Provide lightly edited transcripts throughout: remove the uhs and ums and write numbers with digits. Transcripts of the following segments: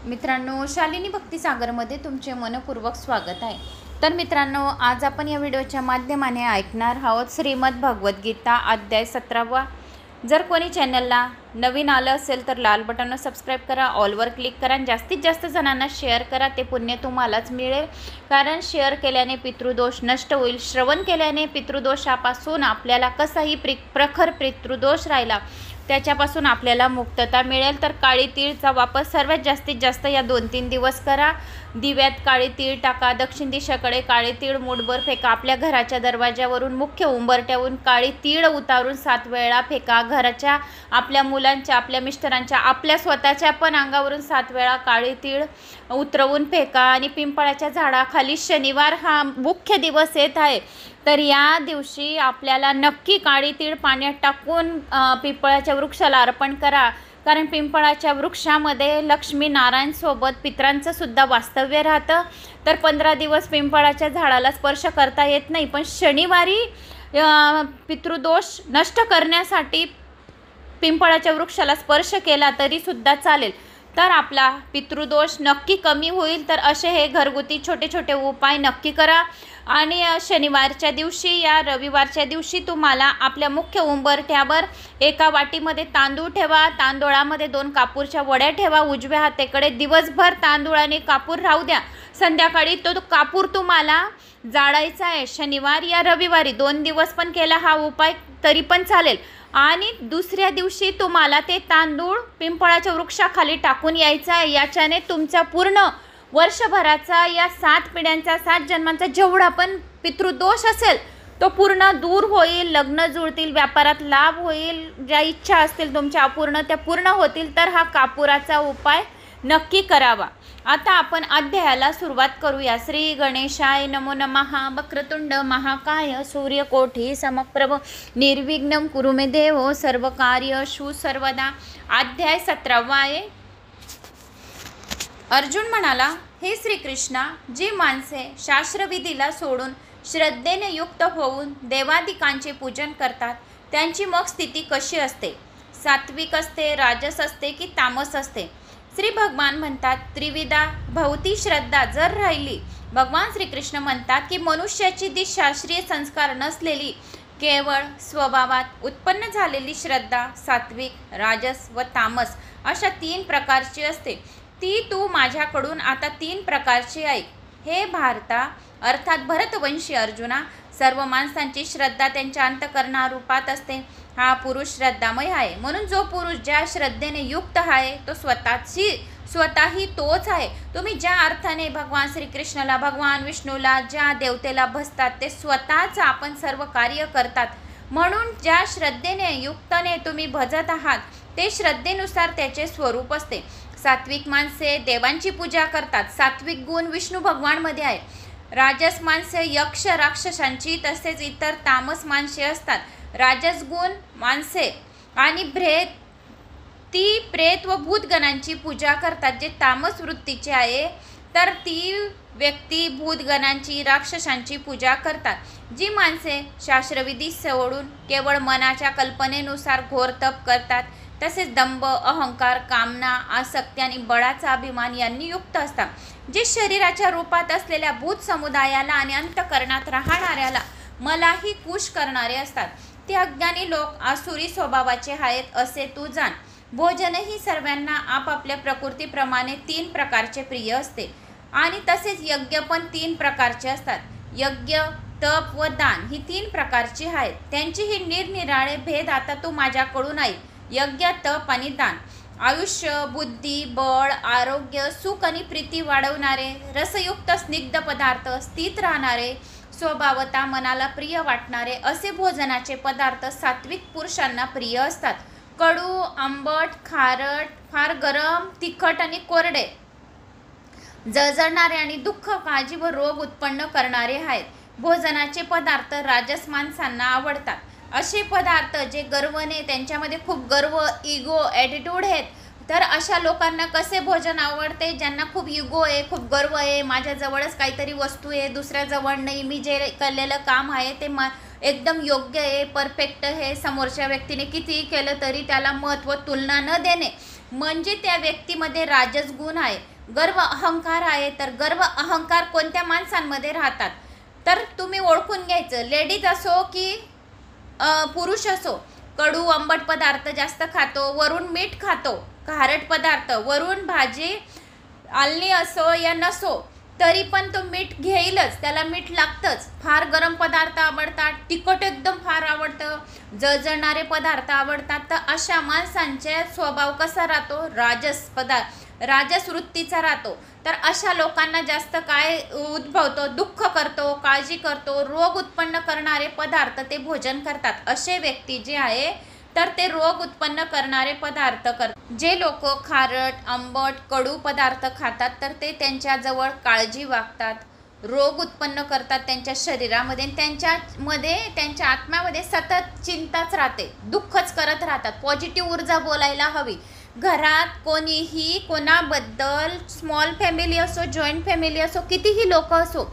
मित्रांनो, शालिनी भक्तिसागरमध्ये तुमचे मनपूर्वक स्वागत आहे। तर मित्रांनो, आज आपण या व्हिडिओच्या माध्यमाने ऐकणार आहोत श्रीमद भगवद्गीता अध्याय 17वा। जर कोणी चॅनलला नवीन आलं असेल तर लाल बटनवर सबस्क्राइब करा, ऑलवर क्लिक करा आणि जास्तीत जास्त जणांना शेअर करा। ते पुण्य तुम्हालाच मिळेल, कारण शेअर केल्याने पितृदोष नष्ट होईल। श्रवण केल्याने पितृदोषापासून आपल्याला कसाही प्रखर पितृदोष राहिला त्याच्यापासून आपल्याला मुक्तता मिळेल। तर काळी तीळचा वापर सर्वात जास्तीत जास्त या 2-3 दिवस करा। दिव्यात काळी तीळ टाका, दक्षिण दिशेकडे काळी तीळ मूठभर फेका, आपल्या घराच्या दरवाज्यावरून मुख्य उंबरठ्यावरून काळी तीळ उतारून 7 वेळा फेका। घराच्या आपल्या मुलांच्या, आपल्या मिस्टरांच्या, आपल्या स्वतःच्या पण अंगावरून 7 वेळा काळी तीळ उतरवून फेका। आणि पिंपळाच्या झाडाखाली शनिवार हा मुख्य दिवस येत आहे, तर या दिवशी आपल्याला नक्की काळी तीळ पाण्यात टाकून पिंपळाच्या वृक्षाला अर्पण करा, कारण पिंपळाच्या वृक्षामध्ये लक्ष्मी नारायण सोबत पितरांचं सुद्धा वास्तव्य राहतं। तर 15 दिवस पिंपळाच्या झाडाला स्पर्श करता येत नाही, पण शनिवारी पितृदोष नष्ट करण्यासाठी पिंपळाच्या वृक्षाला स्पर्श केला तरी सुद्धा चालेल, तर आपला पितृदोष नक्की कमी होईल। तर असे हे घरगुती छोटे छोटे उपाय नक्की करा। आणि शनिवारच्या दिवशी या रविवारच्या दिवशी तुम्हाला आपल्या मुख्य उंबरठ्यावर एका वाटीमध्ये तांदूळ ठेवा, तांदूळामध्ये 2 कापूरच्या वड्या ठेवा, उजव्या हातेकडे दिवसभर तांदूळ आणि कापूर राहू द्या। संध्याकाळी तो कापूर तुम्हाला जाळायचा आहे। शनिवार या रविवारी 2 दिवस पण केला हा उपाय तरी पण चालेल। आणि दुसऱ्या दिवशी तुम्हाला ते तांदूळ पिंपळाच्या वृक्षाखाली टाकून यायचं आहे। याच्याने तुमचा पूर्ण वर्षभराचा या 7 पिढ्यांचा 7 जन्मांचा जेवढा पण पितृदोष असेल तो पूर्ण दूर होईल, लग्न जुळतील, व्यापारात लाभ होईल, ज्या इच्छा असतील तुमच्या अपूर्ण त्या पूर्ण होतील। तर हा कापुराचा उपाय नक्की करावा। आता आपण अध्यायाला सुरुवात करूया। श्री गणेशाय नमो नमः। वक्रतुंड महाकाय सूर्यकोटी समप्रभ निर्विघ्नं कुरु मे देव सर्वकार्येषु सर्वदा। अध्याय 17वा आहे। अर्जुन म्हणाला, हे श्रीकृष्णा, जी माणसे शास्त्रविधीला सोडून श्रद्धेने युक्त होऊन देवादिकांचे पूजन करतात त्यांची मग स्थिती कशी असते? सात्विक असते, राजस असते की तामस असते? श्री भगवान म्हणतात, त्रिविधा भवती श्रद्धा जर राहिली। भगवान श्रीकृष्ण म्हणतात की मनुष्याची ती शास्त्रीय संस्कार नसलेली केवळ स्वभावात उत्पन्न झालेली श्रद्धा सात्विक, राजस व तामस अशा 3 प्रकारची असते। ती तू माझ्याकडून आता 3 प्रकारची ऐक। हे भारता अर्थात भरतवंशी अर्जुना, सर्व माणसांची श्रद्धा त्यांच्या अंतःकरणारूपात असते। हा पुरुष श्रद्धामय आहे, म्हणून जो पुरुष ज्या श्रद्धेने युक्त आहे तो स्वतःही तोच आहे। तुम्ही ज्या अर्थाने भगवान श्रीकृष्णाला, भगवान विष्णूला, ज्या देवतेला भजतात ते स्वतःच आपण सर्व कार्य करतात। म्हणून ज्या श्रद्धेने युक्तने तुम्ही भजत आहात ते श्रद्धेनुसार त्याचे स्वरूप असते। सात्विक माणसे देवांची पूजा करतात, सात्विक गुण विष्णू भगवानमध्ये आहे। राजस माणसे यक्ष राक्षसांची तसेच इतर तामस माणसे असतात। राजस गुण माणसे आणि प्रेत व भूतगणांची पूजा करतात, जे तामस वृत्तीचे आहे। तर ती व्यक्ती भूतगणांची, राक्षसांची पूजा करतात। जी माणसे शास्त्रविधी सोडून केवळ मनाच्या कल्पनेनुसार घोर तप करतात, तसेच दंभ, अहंकार, कामना, आसक्ती आणि बळाचा अभिमान यांनी युक्त असतात, जे शरीराच्या रूपात असलेल्या भूत समुदायाला आणि अंतःकरणात राहणाऱ्याला मलाही कुश करणारे असतात, ते अज्ञानी लोक आसुरी स्वभावाचे आहेत असे तू जाण। भोजनही सर्वांना आपापल्या प्रकृतीप्रमाणे 3 प्रकारचे प्रिय असते, आणि तसेच यज्ञ पण 3 प्रकारचे असतात। यज्ञ, तप व दान ही 3 प्रकारची आहेत, त्यांचे ही निरनिराळे भेद आता तू माझ्याकडून ऐक। यज्ञ, तप आणि दान आयुष्य, बुद्धी, बळ, आरोग्य, सुख आणि प्रीती वाढवणारे, रसयुक्त स्निग्ध पदार्थ, स्थित राहणारे, स्वभावता मनाला प्रिय वाटणारे असे भोजनाचे पदार्थ सात्विक पुरुषांना प्रिय असतात। कडू, आंबट, खारट, फार गरम, तिखट आणि कोरडे, जळजळणारे आणि दुःख, काळजी व रोग उत्पन्न करणारे आहेत। भोजनाचे पदार्थ राजस माणसांना आवडतात। असे पदार्थ जे गर्वने, त्यांच्यामध्ये खूप गर्व, इगो, ॲटिट्यूड आहेत। तर अशा लोकांना कसे भोजन आवडते? ज्यांना खूप इगो आहे, खूप गर्व आहे, माझ्याजवळच काहीतरी वस्तू आहे, दुसऱ्याजवळ नाही, मी जे केलेलं काम आहे ते एकदम योग्य आहे, परफेक्ट आहे, समोरच्या व्यक्तीने कितीही केलं तरी त्याला महत्त्व, तुलना न देणे, म्हणजे त्या व्यक्तीमध्ये राजस गुण आहे। गर्व अहंकार आहे, तर गर्व अहंकार कोणत्या माणसांमध्ये राहतात तर तुम्ही ओळखून घ्यायचं. लेडीज असो की पुरुष असो, कडू आंबट पदार्थ जास्त खातो, वरून मीठ खातो, खारट पदार्थ, वरून भाजी आलणी असो या नसो तरी पण तो मीठ घेईलच, त्याला मीठ लागतंच. फार गरम पदार्थ आवडतात, तिखट एकदम फार आवडतं, जळजळणारे पदार्थ आवडतात. तर अशा माणसांचा स्वभाव कसा राहतो, राजस वृत्तीचा राहतो. तर अशा लोकांना जास्त काय उद्भवतो, दुःख करतो, काळजी करतो, रोग उत्पन्न करणारे पदार्थ ते भोजन करतात. असे व्यक्ती जे आहे तर ते रोग उत्पन्न करणारे पदार्थ करतात. जे लोक खारट आंबट कडू पदार्थ खातात तर ते त्यांच्याजवळ काळजी वागतात, रोग उत्पन्न करतात त्यांच्या शरीरामध्ये, त्यांच्या आत्म्यामध्ये सतत चिंताच राहते, दुःखच करत राहतात. पॉझिटिव्ह ऊर्जा बोलायला हवी. घरात कोणीही कोणाबद्दल, स्मॉल फॅमिली असो जॉईंट फॅमिली असो, कितीही लोक असो,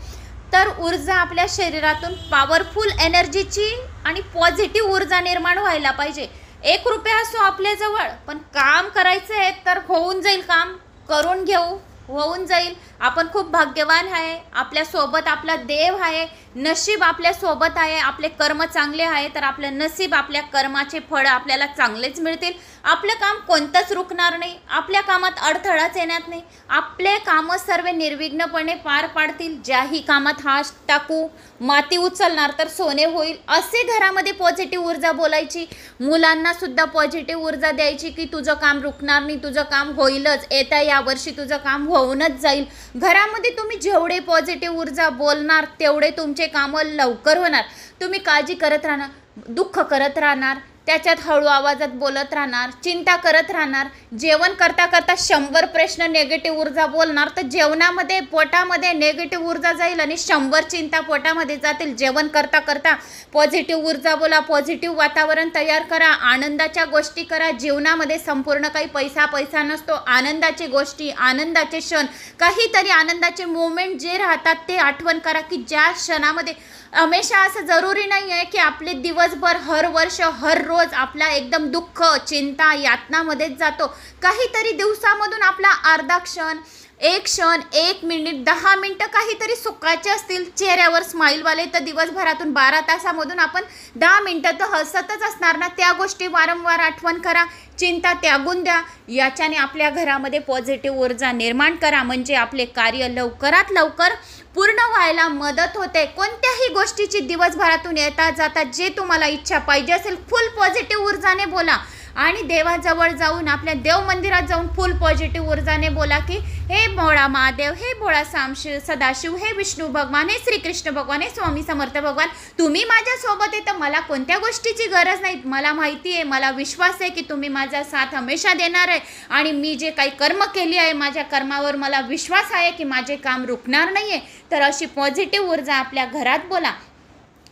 तर ऊर्जा आपल्या शरीरातून पॉवरफुल एनर्जीची आणि पॉझिटिव्ह ऊर्जा निर्माण व्हायला पाहिजे. 1 रुपया असो आपल्याजवळ, पण काम करायचं आहे तर होऊन जाईल, काम करून घेऊ, होऊन जाईल. आपण खूप भाग्यवान आहे, आपल्यासोबत आपला देव आहे, नशीब आपल्यासोबत आहे, आपले कर्म चांगले आहे तर आपलं नशीब, आपल्या कर्माचे फळ आपल्याला चांगलेच मिळतील. आपलं काम कोणतंच रुकणार नाही, आपल्या कामात अडथळाच येणार नाही, आपले कामं सर्व निर्विघ्नपणे पार पाडतील. ज्याही कामात हात टाकू, माती उचलणार तर सोने होईल, असे घरामध्ये पॉझिटिव्ह ऊर्जा बोलायची. मुलांना सुद्धा पॉझिटिव्ह ऊर्जा द्यायची की तुझं काम रुकणार नाही, तुझं काम होईलच, येत्या यावर्षी तुझं काम होऊनच जाईल. घरामध्ये तुम्ही जेवढे पॉझिटिव्ह ऊर्जा बोलणार तेवढे तुमचे कामं लवकर होणार. तुम्ही काळजी करत राहणार, दुःख करत राहणार, त्याच्यात हळू आवाजात बोलत राहणार, चिंता करत राहणार, जेवण करता करता 100 प्रश्न निगेटिव्ह ऊर्जा बोलणार तर जेवणामध्ये पोटामध्ये निगेटिव्ह ऊर्जा जाईल आणि 100 चिंता पोटामध्ये जातील. जेवण करता करता पॉझिटिव्ह ऊर्जा बोला, पॉझिटिव्ह वातावरण तयार करा, आनंदाच्या गोष्टी करा. जीवनामध्ये संपूर्ण काही पैसा नसतो, आनंदाची गोष्टी, आनंदाचे क्षण, काहीतरी आनंदाचे मोमेंट जे राहतात ते आठवण करा की ज्या क्षणामध्ये हमेशा असं जरुरी नाही आहे की आपले दिवसभर, हर वर्ष, हर रोज आपला एकदम दुःख, चिंता, यातनामध्येच जातो. काहीतरी दिवसामधून आपला अर्धा क्षण, 1 क्षण, 1 मिनिट, 10 मिनटं काहीतरी सुखाचे असतील, चेहऱ्यावर स्माईलवाले, तर दिवसभरातून 12 तासामधून आपण 10 मिनटं तर हसतच असणार ना. त्या गोष्टी वारंवार आठवण करा, चिंता त्यागून द्या. याच्याने आपल्या घरामध्ये पॉझिटिव्ह ऊर्जा निर्माण करा, म्हणजे आपले कार्य लवकरात लवकर पूर्ण व्हायला मदत होते. कोणत्याही गोष्टीची दिवसभरातून येता जाता जे तुम्हाला इच्छा पाहिजे असेल, फुल पॉझिटिव्ह ऊर्जाने बोला. आणि देवाजवळ जाऊन, आपल्या देव मंदिरात जाऊन फुल पॉझिटिव्ह ऊर्जाने बोला की हे भोळा महादेव, हे भोळा सदाशिव, हे विष्णू भगवान, हे श्रीकृष्ण भगवान, हे स्वामी समर्थ भगवान, तुम्ही माझ्यासोबत आहे तर मला कोणत्या गोष्टीची गरज नाही. मला माहिती आहे, मला विश्वास आहे की तुम्ही माझा साथ हमेशा देणार आहे आणि मी जे काही कर्म केली आहे, माझ्या कर्मावर मला विश्वास आहे की माझे काम रुकणार नाही आहे. तर अशी पॉझिटिव्ह ऊर्जा आपल्या घरात बोला.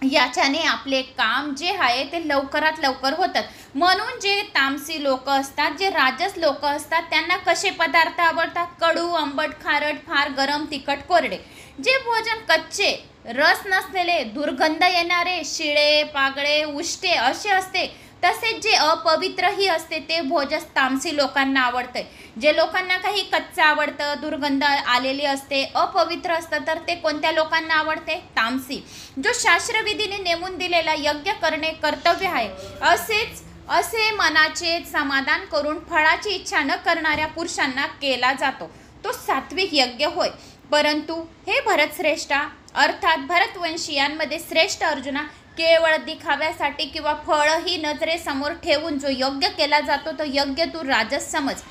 याच्याने आपले काम जे आहे ते लवकरात लवकर होतात. म्हणून जे तामसी लोक असतात, जे राजस लोक असतात, त्यांना कसे पदार्थ आवडतात, कडू आंबट खारट, फार गरम तिखट कोरडे. जे भोजन कच्चे, रस नसलेले, दुर्गंध येणारे, शिळे पागळे उष्टे असे असते. तसेच जे अपवित्रही असते ते भोजन तामसी लोकांना आवडते. जे लोकांना काही कच्चं आवडतं, दुर्गंध आलेली असते, अपवित्र असतं, तर ते कोणत्या लोकांना आवडते, तामसी. जो शास्त्रविधीने नेमून दिलेला यज्ञ करणे कर्तव्य आहे, असे मनाचे समाधान करून फळाची इच्छा न करणाऱ्या पुरुषांना केला जातो, तो सात्विक यज्ञ होय. परंतु हे भरतश्रेष्ठा अर्थात भरतवंशीयांमध्ये श्रेष्ठ अर्जुना, केवळ दिखाव्यासाठी किंवा फळही नजरेसमोर ठेवून जो यज्ञ केला जातो तो यज्ञ तू राजस समज.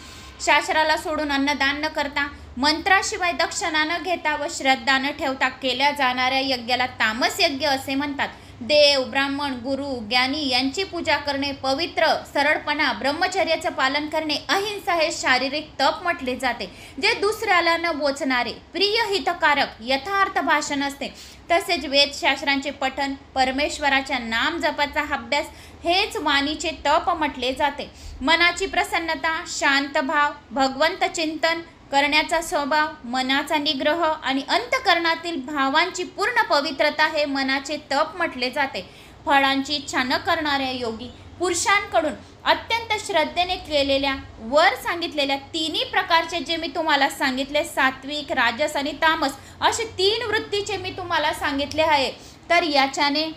शास्त्राला सोडून अन्नदान न करता, मंत्राशिवाय दक्षिणा न घेता व श्रद्धा न ठेवता केल्या जाणाऱ्या यज्ञाला तामस यज्ञ असे म्हणतात. देव, ब्राह्मण, गुरु, ज्ञानी यांची पूजा करणे, पवित्र, सरळपणा, ब्रह्मचर्याचं पालन करणे, अहिंसा हे शारीरिक तप म्हटले जाते. जे दुसऱ्याला न बोचणारे, प्रिय हितकारक, यथार्थ भाषण असते. तसेच वेदशास्त्रांचे पठन, परमेश्वराच्या नाम जपाचा अभ्यास हेच वाणीचे तप म्हटले जाते. मनाची प्रसन्नता, शांत भाव, भगवंत चिंतन करण्याचा स्वभाव, मनाचा निग्रह आणि अंतःकरणातील भावांची पूर्ण पवित्रता हे मनाचे तप म्हटले जाते. फळांची इच्छा न करणाऱ्या योगी पुरुषांकडून अत्यंत श्रद्धेने केलेल्या वर सांगितलेल्या तिन्ही प्रकारचे जे मी तुम्हाला सांगितले, सात्विक, राजस आणि तामस, असे 3 वृत्तीचे मी तुम्हाला सांगितले आहे. तर याच्याने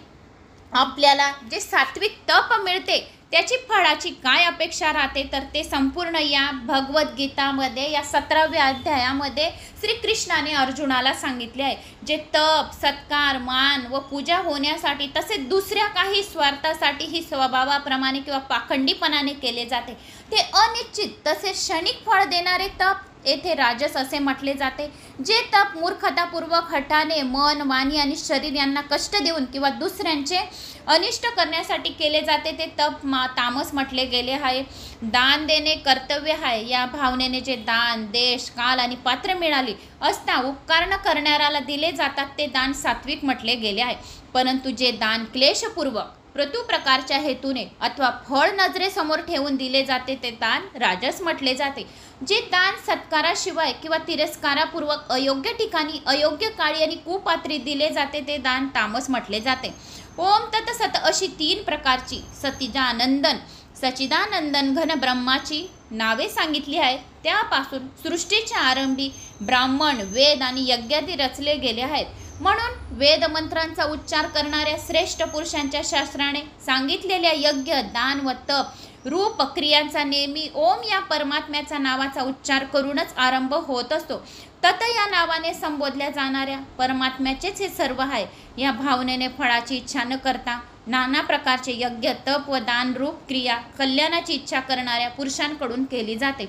आपल्याला जे सात्विक तप मिळते त्याची फळाची काय अपेक्षा राहते, तर ते संपूर्ण या भगवद्गीतामध्ये या 17व्या अध्यायामध्ये श्रीकृष्णाने अर्जुनाला सांगितले आहे. जे तप, सत्कार, मान व पूजा होण्यासाठी तसेच दुसऱ्या काही स्वार्थासाठी ही स्वभावाप्रमाणे किंवा पाखंडीपणाने केले जाते ते अनिश्चित तसेच क्षणिक फळ देणारे तप येथे राजस असे म्हटले जाते. जे तप मूर्खतापूर्वक हठाने मन, वाणी आणि शरीर यांना कष्ट देऊन किंवा दुसऱ्यांचे अनिष्ट करण्यासाठी केले जाते ते तप तामस म्हटले गेले आहे. दान देणे कर्तव्य आहे या भावनेने जे दान, देश, काल आणि पात्र मिळाली असता उपकार न करणाऱ्याला दिले जातात ते दान सात्विक म्हटले गेले आहे. परंतु जे दान क्लेशपूर्वक प्रतु प्रकारच्या हेतूने अथवा फळ नजरेसमोर ठेवून दिले जाते ते दान राजस म्हटले जाते. जे दान सत्काराशिवाय किंवा तिरस्कारापूर्वक अयोग्य ठिकाणी, अयोग्य काळी आणि कुपात्री दिले जाते ते दान तामस म्हटले जाते. ओम तत्सत अशी 3 प्रकारची सच्चिदानंदन, सच्चिदानंदन घन ब्रह्माची नावे सांगितली आहेत. त्यापासून सृष्टीच्या आरंभी ब्राह्मण, वेद आणि यज्ञादी रचले गेले आहेत. म्हणून वेदमंत्रांचा उच्चार करणाऱ्या श्रेष्ठ पुरुषांच्या शास्त्राने सांगितलेल्या यज्ञ, दान व तप रूप क्रियांचा नेहमी ओम या परमात्म्याचा नावाचा उच्चार करूनच आरंभ होत असतो. तत या नावाने संबोधल्या जाणाऱ्या परमात्म्याचेच हे सर्व आहे. या भावनेने फळाची इच्छा न करता नाना प्रकारचे यज्ञ, तप व दान रूप क्रिया कल्याणाची इच्छा करणाऱ्या पुरुषांकडून केली जाते.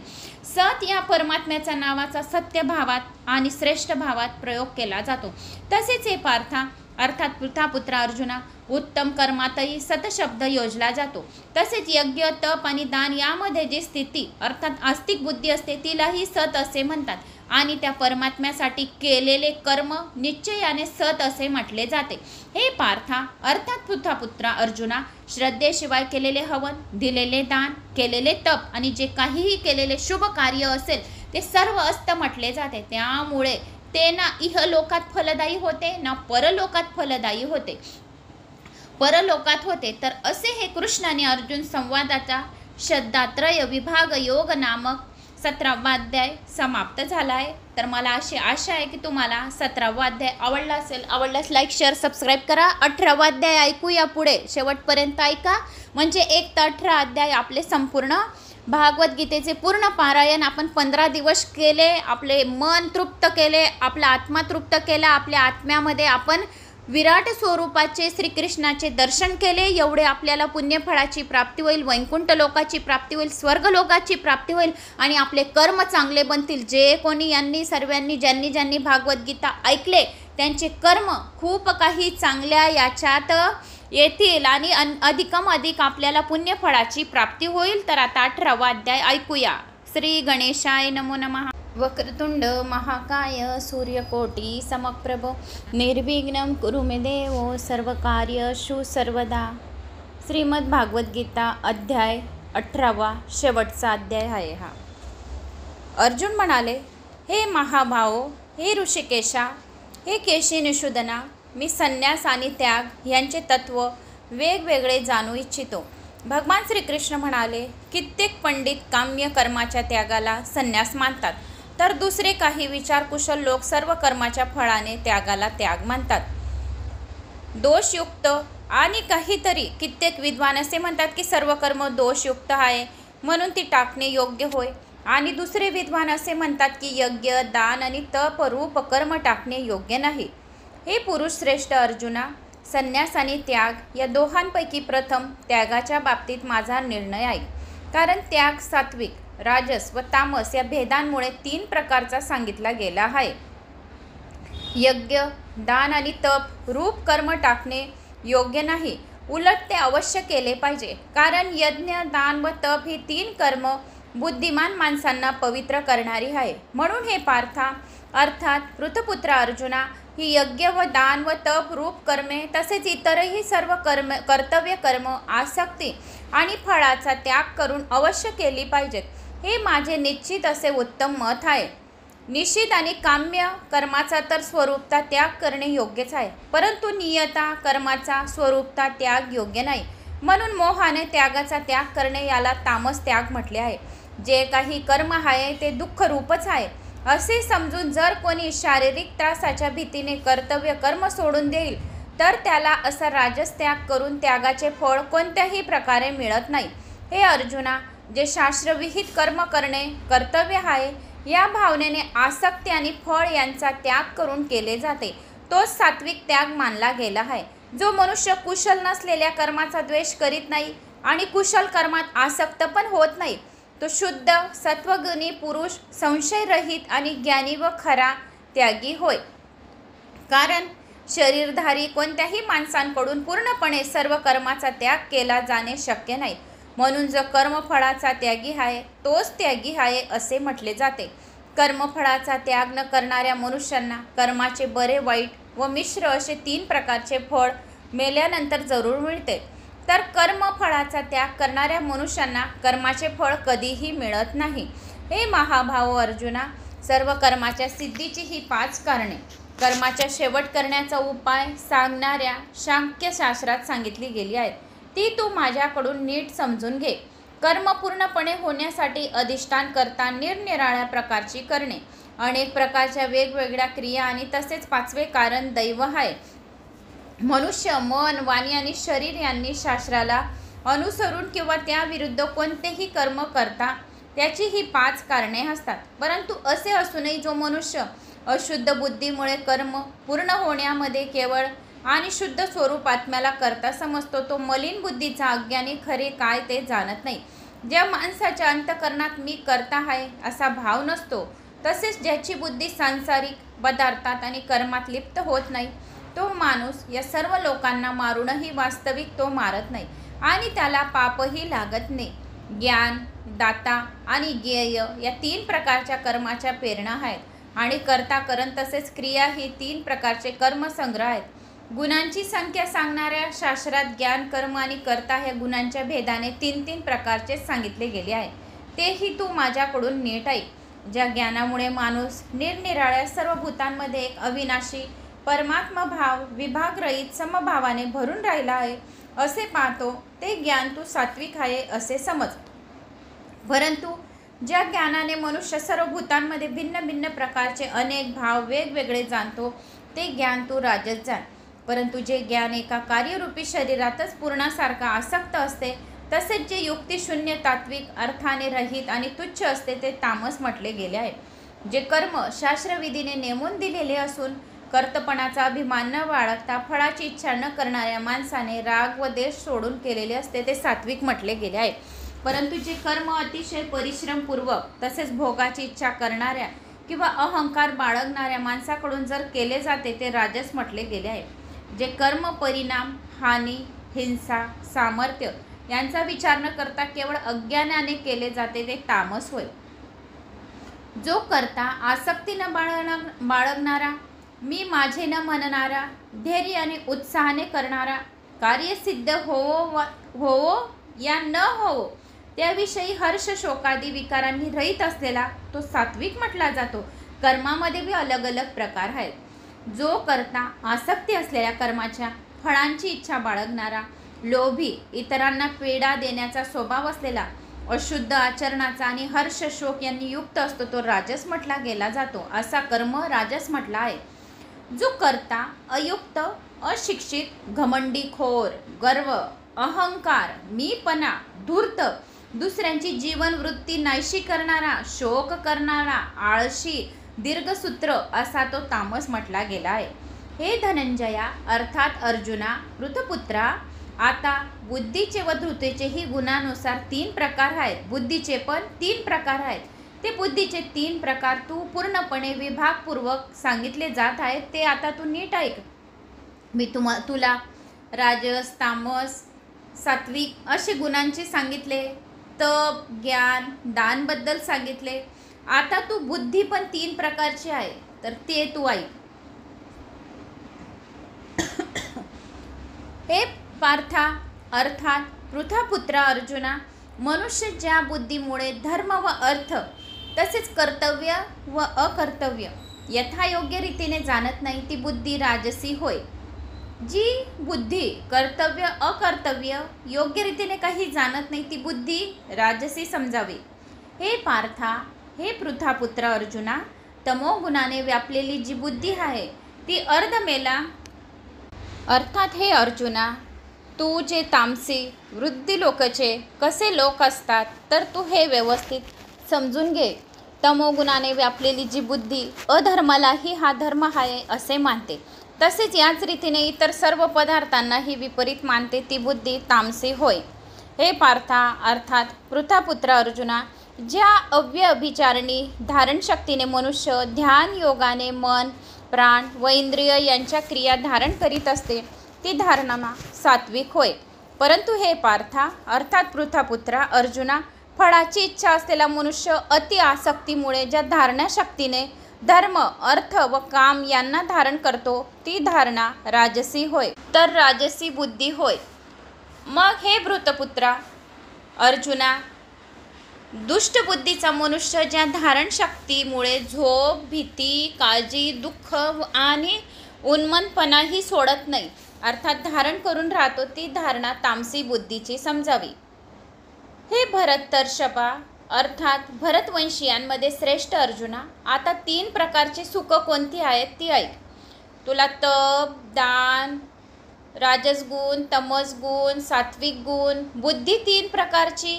सत या परमात्म्याच्या नावाचा सत्य भावात आणि श्रेष्ठ भावात प्रयोग केला जातो. तसेच हे पार्था अर्थात पृथापुत्र अर्जुना उत्तम कर्मातही सतशब्द योजला जातो. तसेच यज्ञ, तप आणि दान यामध्ये जी स्थिती अर्थात आस्तिक बुद्धी असते तिलाही सत असे म्हणतात आणि त्या परमात्म्यासाठी केलेले कर्म निश्चयाने सत असे म्हटले जाते. हे पार्था अर्थात पृथापुत्र अर्जुना, श्रद्धेशिवाय केलेले हवन, दिलेले दान, केलेले तप आणि जे काहीही केलेले शुभ कार्य असेल ते सर्व अस्त म्हटले जाते. त्यामुळे ते ना इहलोकात फलदायी होते ना परलोकात फलदायी होते. परलोकात होते तर असे हे कृष्णाने अर्जुन संवादाचा श्रद्धात्रय विभाग योग नामक 17वा अध्याय समाप्त झाला आहे. तर मला अशी आशा आहे की तुम्हाला 17वा अध्याय आवडला असेल. आवडल्यास लाईक, शेअर, सबस्क्राईब करा. 18वा अध्याय ऐकूया पुढे, शेवटपर्यंत ऐका. म्हणजे 1 ते 18 अध्याय आपले संपूर्ण भागवद्गीतेचे पूर्ण पारायण आपण 15 दिवस केले. आपले मन तृप्त केले, आपला आत्मा तृप्त केला, आपल्या आत्म्यामध्ये आपण विराट स्वरूपाचे श्रीकृष्णाचे दर्शन केले. एवढे आपल्याला पुण्यफळाची प्राप्ती होईल, वैकुंठ लोकाची प्राप्ती होईल, स्वर्गलोकाची प्राप्ती होईल आणि आपले कर्म चांगले बनतील. जे कोणी यांनी सर्वांनी ज्यांनी भागवद्गीता ऐकले त्यांचे कर्म खूप काही चांगल्या याच्यात येतील आणि अधिक आपल्याला पुण्यफळाची प्राप्ती होईल. तर आता 18वा अध्याय ऐकूया. श्री गणेशाय नमो नमः. वक्रतुंड महाकाय सूर्यकोटी समप्रभ निर्विघ्नं कुरु मे देव सर्वकार्येषु सर्वदा. श्रीमद भागवद्गीता अध्याय 18वा शेवटचा अध्याय आहे हा. अर्जुन म्हणाले, हे महाभाओ, हे ऋषिकेशा, हे केशी निषूदना, मी संन्यास आणि त्याग यांचे तत्व वेगवेगळे जाणू इच्छितो. भगवान श्रीकृष्ण म्हणाले, कित्येक पंडित काम्य कर्माच्या त्यागाला संन्यास मानतात तर दुसरे काही विचारकुशल लोक सर्व कर्माच्या फळाने त्यागाला त्याग मानतात. दोषयुक्त आणि काहीतरी कित्येक विद्वान असे म्हणतात की सर्व कर्म दोषयुक्त आहे म्हणून ती टाकणे योग्य होय. आणि दुसरे विद्वान असे म्हणतात की यज्ञ, दान आणि तप रूप कर्म टाकणे योग्य नाही. हे पुरुष श्रेष्ठ अर्जुना, संन्यास आणि त्याग या दोहांपैकी प्रथम त्यागाच्या बाबतीत माझा निर्णय आहे. कारण त्याग सात्विक, राजस व तामस या भेदांमुळे 3 प्रकारचा सांगितला गेला आहे. यज्ञ, दान आणि तप रूप कर्म टाकणे योग्य नाही, उलट ते अवश्य केले पाहिजे. कारण यज्ञ, दान व तप ही 3 कर्म बुद्धिमान माणसांना पवित्र करणारी आहे. म्हणून हे पार्था अर्थात पृथपुत्र अर्जुना, ही यज्ञ व दान व तप रूप कर्मे तसेच इतरही सर्व कर्तव्य कर्म आसक्ती आणि फळाचा त्याग करून अवश्य केली पाहिजेत. हे माझे निश्चित असे उत्तम मत आहे. निश्चित आणि काम्य कर्माचा तर स्वरूपता त्याग करणे योग्यच आहे, परंतु नियता कर्माचा स्वरूपता त्याग योग्य नाही. म्हणून मोहाने त्यागाचा त्याग करणे याला तामस त्याग म्हटले आहे. जे काही कर्म आहे ते दुःख रूपच आहे असे समजून जर कोणी शारीरिक त्रासाच्या भीतीने कर्तव्य कर्म सोडून देईल तर त्याला असा राजस त्याग करून त्यागाचे फळ कोणत्याही प्रकारे मिळत नाही. हे अर्जुना, जे शास्त्रविहित कर्म करणे कर्तव्य आहे या भावनेने आसक्ती आणि फळ यांचा त्याग करून केले जाते तोच सात्विक त्याग मानला गेला आहे. जो मनुष्य कुशल नसलेल्या कर्माचा द्वेष करीत नाही आणि कुशल कर्मात आसक्त पण होत नाही तो शुद्ध सत्वगुणी पुरुष संशयरहित आणि ज्ञानी व खरा त्यागी होय. कारण शरीरधारी कोणत्याही माणसांकडून पूर्णपणे सर्व कर्माचा त्याग केला जाणे शक्य नाही. म्हणून जो कर्मफळाचा त्यागी आहे तोच त्यागी आहे असे म्हटले जाते. कर्मफळाचा त्याग न करणाऱ्या मनुष्यांना कर्माचे बरे वाईट व मिश्र असे 3 प्रकारचे फळ मेल्यानंतर जरूर मिळते, तर कर्मफळाचा त्याग करणाऱ्या मनुष्यांना कर्माचे फळ कधीही मिळत नाही. हे महाभाव अर्जुना, सर्व कर्माच्या सिद्धीची ही 5 कारणे कर्माच्या शेवट करण्याचा उपाय सांगणाऱ्या सांख्यशास्त्रात सांगितली गेली आहेत. ती तू माझ्याकडून नीट समजून घे. कर्म पूर्णपणे होण्यासाठी अधिष्ठान करता निरनिराळ्या प्रकारची करणे, अनेक प्रकारच्या वेगवेगळ्या क्रिया आणि तसेच 5वे कारण दैव आहे. मनुष्य मन, वाणी आणि शरीर यांनी शास्त्राला अनुसरून किंवा त्याविरुद्ध कोणतेही कर्म करता त्याची ही 5 कारणे असतात. परंतु असे असूनही जो मनुष्य अशुद्ध बुद्धीमुळे कर्म पूर्ण होण्यामध्ये केवळ आणि शुद्ध स्वरूप आत्म्याला करता समजतो तो मलिन बुद्धीचा अज्ञानी खरे काय ते जाणत नाही. ज्या माणसाच्या अंतःकरणात मी करता आहे असा भाव नसतो, तसेच ज्याची बुद्धी सांसारिक पदार्थात आणि कर्मात लिप्त होत नाही तो माणूस या सर्व लोकांना मारूनही वास्तविक तो मारत नाही आणि त्याला पापही लागत नाही. ज्ञान, दाता आणि ज्ञेय या 3 प्रकारच्या कर्माच्या प्रेरणा आहेत आणि कर्ता करण तसेच क्रिया ही 3 प्रकारचे कर्मसंग्रह आहेत. गुणांची संख्या सांगणाऱ्या शास्त्रात ज्ञान, कर्म आणि कर्ता ह्या गुणांच्या भेदाने 3 प्रकारचे सांगितले गेले आहे. तेही तू माझ्याकडून नीट ऐक. ज्या ज्ञानामुळे माणूस निरनिराळ्या सर्व भूतांमध्ये एक अविनाशी परमात्मा भाव विभागरहित समभावाने भरून राहिला आहे असे पाहतो ते ज्ञान तू सात्विक आहे असे समज. परंतु ज्या ज्ञानाने मनुष्य सर्व भूतांमध्ये भिन्न भिन्न प्रकारचे अनेक भाव वेगवेगळे जाणतो ते ज्ञान तू राजस जाण. परंतु जे ज्ञान एका कार्यरूपी शरीरातच पूर्णासारखा आसक्त असते तसेच जे युक्तिशून्य तात्विक अर्थाने रहित आणि तुच्छ असते ते तामस म्हटले गेले आहे. जे कर्म शास्त्रविधीने नेमून दिलेले असून कर्तपणाचा अभिमान न बाळगता फळाची इच्छा न करणाऱ्या माणसाने राग व देश सोडून केलेले असते ते सात्विक म्हटले गेले आहे. परंतु जे कर्म अतिशय परिश्रमपूर्वक तसेच भोगाची इच्छा करणाऱ्या किंवा अहंकार बाळगणाऱ्या माणसाकडून जर केले जाते ते राजस म्हटले गेले आहे. जे कर्म परिणाम, हानी, हिंसा, सामर्थ्य यांचा विचार न करता केवळ अज्ञानाने केले जाते ते तामस होय. जो करता आसक्ती न बाळगणारा, मी माझे न म्हणणारा, धैर्य आणि उत्साहाने करणारा, कार्यसिद्ध होवो या न होवो त्याविषयी हर्ष शोकादी विकारांनी रहित असलेला तो सात्विक म्हटला जातो. कर्मामध्ये बी अलग अलग प्रकार आहेत. जो करता आसक्ती असलेल्या कर्माच्या फळांची इच्छा बाळगणारा, लोभी, इतरांना पीडा देण्याचा स्वभाव असलेला, अशुद्ध आचरणाचा आणि हर्ष शोक यांनी युक्त असतो तो राजस म्हटला गेला जातो. असा कर्म राजस म्हटला आहे. जो करता अयुक्त, अशिक्षित, घमंडीखोर, गर्व, अहंकार, मीपणा, धूर्त, दुसऱ्यांची जीवनवृत्ती नाहीशी करणारा, शोक करणारा, आळशी, दीर्घसूत्र असा तो तामस म्हटला गेला आहे. हे धनंजया अर्थात अर्जुना, पृथपुत्रा, आता बुद्धीचे व धृतीचेही गुणानुसार 3 प्रकार आहेत. बुद्धीचे पण 3 प्रकार आहेत. ते बुद्धीचे 3 प्रकार तू पूर्णपणे विभागपूर्वक सांगितले जात आहेत ते आता तू नीट ऐक. मी तुला राजस, तामस, सात्विक असे गुणांचे सांगितले, तप, ज्ञान, दानबद्दल सांगितले. आता तू बुद्धी पण 3 प्रकारची आहे तर ते तू ऐक. हे पार्था अर्थात पृथपुत्र अर्जुना, मनुष्य ज्या बुद्धीमुळे धर्म व अर्थ तसेच कर्तव्य व अकर्तव्य यथायोग्य रीतीने जाणत नाही ती बुद्धी राजसी होय. जी बुद्धी कर्तव्य अकर्तव्य योग्य रीतीने काही जाणत नाही ती बुद्धी राजसी समजावी. हे पार्था, हे पृथापुत्र अर्जुना, तमोगुणाने व्यापलेली जी बुद्धी आहे ती अर्धमेला. अर्थात हे अर्जुना, तू जे तामसी वृद्धी लोकचे कसे लोक असतात तर तू हे व्यवस्थित समजून घे. तमोगुणाने व्यापलेली जी बुद्धी अधर्मालाही हा धर्म आहे असे मानते, तसेच याच रीतीने इतर सर्व पदार्थांनाही विपरीत मानते ती बुद्धी तामसी होय. हे पार्था अर्थात पृथापुत्र अर्जुना, ज्या अव्यभिचारिणी धारणशक्तीने मनुष्य ध्यान योगाने मन प्राण व इंद्रिय यांच्या क्रिया धारण करीत असते ती धारणा सात्विक होय. परंतु हे पार्था अर्थात पृथापुत्रा अर्जुना, फळाची इच्छा असलेला मनुष्य अति आसक्तीमुळे ज्या धारणाशक्तीने धर्म अर्थ व काम यांना धारण करतो ती धारणा राजसी होय, तर राजसी बुद्धी होय. मग हे वृत्तपुत्रा अर्जुना, दुष्ट बुद्धीचा मनुष्य ज्या धारणशक्तीमुळे झोप भीती काळजी दुःख आणि उन्मनपणाही सोडत नाही अर्थात धारण करून राहतो ती धारणा तामसी बुद्धीची समजावी. हे भरतर्षभा अर्थात भरतवंशीयांमध्ये श्रेष्ठ अर्जुना, आता 3 प्रकारची सुख कोणती आहेत ती ऐक. तुला तप दान राजसगुण तमसगुण सात्विक गुण बुद्धी 3 प्रकारची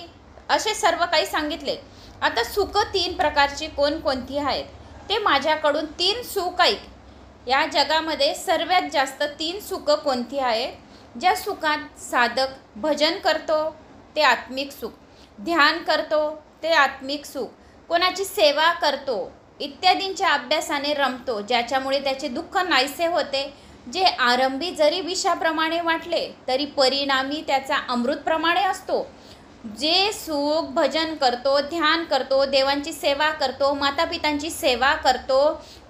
असे सर्व काही सांगितले. आता सुख 3 प्रकारची कोणकोणती आहेत ते माझ्याकडून 3 सुख ऐक. या जगामध्ये सर्वात जास्त 3 सुख कोणती आहेत? ज्या सुखात साधक भजन करतो ते आत्मिक सुख, ध्यान करतो ते आत्मिक सुख, कोणाची सेवा करतो इत्यादींच्या अभ्यासाने रमतो ज्याच्यामुळे त्याचे दुःख नाहीसे होते, जे आरंभी जरी विषाप्रमाणे वाटले तरी परिणामी त्याचा अमृतप्रमाणे असतो. जे सुख भजन करतो ध्यान करतो देवांची सेवा करतो मातापितांची सेवा करतो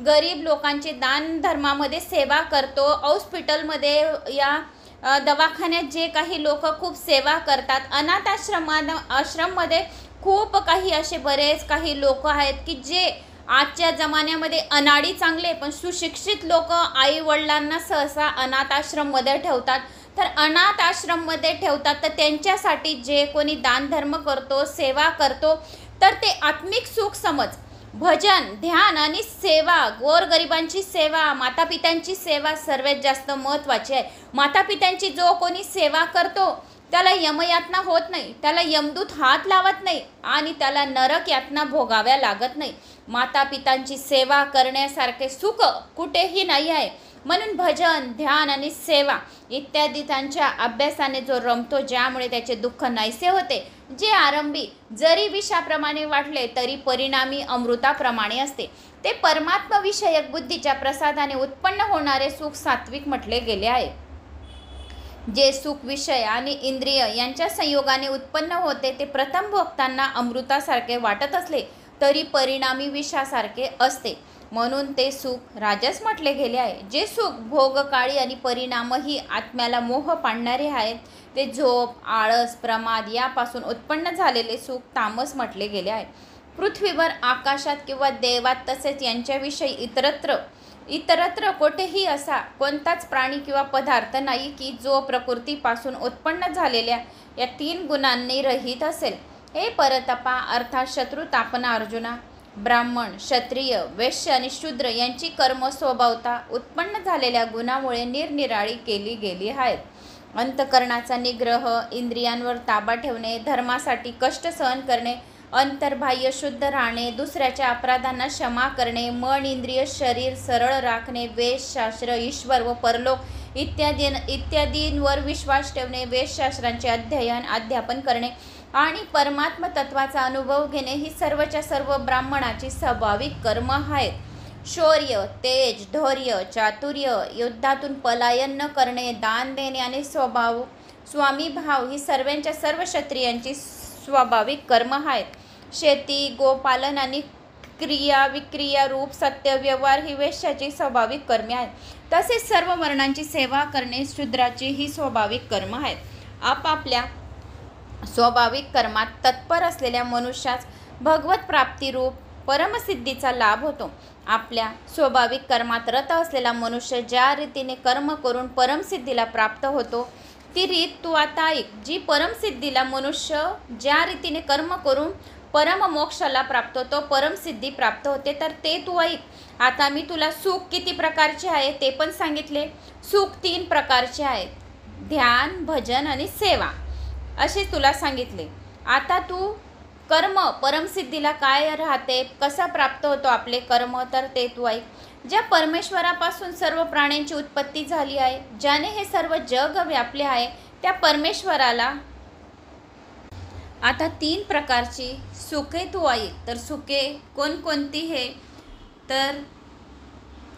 गरीब लोकांची दान धर्मामध्ये सेवा करतो हॉस्पिटलमध्ये या दवाखान्यात जे काही लोक खूप सेवा करतात अनाथ आश्रममध्ये खूप काही असे बरेच काही लोक आहेत की जे आजच्या जमान्यामध्ये अनाडी चांगले पण सुशिक्षित लोक आई वडिलांना सहसा अनाथ आश्रममध्ये ठेवतात. तर अनाथ आश्रममध्ये ठेवतात तर त्यांच्यासाठी जे कोणी दानधर्म करतो सेवा करतो तर ते आत्मिक सुख समज. भजन ध्यान आणि सेवा गोरगरिबांची सेवा मातापितांची सेवा सर्वात जास्त महत्त्वाची आहे. मातापितांची जो कोणी सेवा करतो त्याला यमयातना होत नाही, त्याला यमदूत हात लावत नाही आणि त्याला नरक यातना भोगाव्या लागत नाही. मातापितांची सेवा करण्यासारखे सुख कुठेही नाही आहे. म्हणून भजन ध्यान आणि सेवा इत्यादी त्यांच्या अभ्यासाने जो रमतो ज्यामुळे त्याचे दुःख नाहीसे होते, जे आरंभी जरी विषाप्रमाणे वाटले तरी परिणामी अमृताप्रमाणे असते, ते परमात्मविषयक बुद्धीच्या प्रसादाने उत्पन्न होणारे सुख सात्विक म्हटले गेले आहे. जे सुख विषय आणि इंद्रिय यांच्या संयोगाने उत्पन्न होते ते प्रथम भोगताना अमृतासारखे वाटत असले तरी परिणामी विषासारखे असते, म्हणून ते सुख राजस म्हटले गेले आहे. जे सुख भोगकाळी आणि परिणामही आत्म्याला मोह पाडणारे आहेत ते झोप आळस प्रमाद यापासून उत्पन्न झालेले सुख तामस म्हटले गेले आहे. पृथ्वीवर आकाशात किंवा देवात तसेच यांच्याविषयी इतरत्र कोठेही असा कोणताच प्राणी किंवा पदार्थ नाही की जो प्रकृतीपासून उत्पन्न झालेल्या या 3 गुणांनी रहित असेल. हे परतपा अर्थात शत्रुतापना अर्जुना, ब्राह्मण क्षत्रिय वैश्य आणि शूद्र यांची कर्म स्वभावता उत्पन्न झालेल्या गुणामुळे निरनिराळी केली गेली आहेत. अंतकरणाचा निग्रह इंद्रियांवर ताबा ठेवणे धर्मासाठी कष्ट सहन करणे अंतर्बाह्य शुद्ध राहणे दुसऱ्याच्या अपराधांना क्षमा करणे मन इंद्रिय शरीर सरळ राखणे वेदशास्त्र ईश्वर व परलोक इत्यादींवर विश्वास ठेवणे वेदशास्त्रांचे अध्यापन करणे आणि परमात्म तत्वाचा अनुभव घेणे ही सर्वच्या सर्व ब्राह्मणाची स्वाभाविक कर्म आहेत. शौर्य तेज धैर्य चातुर्य युद्धातून पलायन न करणे दान देणे आणि स्वामीभाव ही सर्वांच्या सर्व क्षत्रियांची स्वाभाविक कर्म आहेत. शेती गोपालन आणि क्रिया विक्रिया रूप सत्य व्यवहार ही वैश्याची स्वाभाविक कर्मे आहेत. तसेच सर्व वर्णांची सेवा करणे शूद्राची ही स्वाभाविक कर्म आहेत. आपापल्या स्वाभाविक कर्मात तत्पर असलेल्या मनुष्यास भगवत प्राप्ती रूप परमसिद्धीचा लाभ होतो. आपल्या स्वाभाविक कर्मात रत असलेला मनुष्य ज्या रीतीने कर्म करून परमसिद्धीला प्राप्त होतो ती रीत तू आता ऐक. जी परमसिद्धीला मनुष्य ज्या रीतीने कर्म करून परममोक्षाला प्राप्त होतो, परमसिद्धी प्राप्त होते, तर ते तू ऐक. आता मी तुला सुख किती प्रकारचे आहे ते पण सांगितले. सुख 3 प्रकारचे आहेत, ध्यान, भजन आणि सेवा असे तुला सांगितले. आता तू कर्म परमसिद्धीला काय राहते, कसा प्राप्त होतो आपले कर्म, तर ते तू ऐक. ज्या परमेश्वरापासून सर्व प्राण्यांची उत्पत्ती झाली आहे, ज्याने हे सर्व जग व्यापले आहे, त्या परमेश्वराला आता 3 प्रकारची सुखे तू ऐक. तर सुखे कोणकोणती हे, तर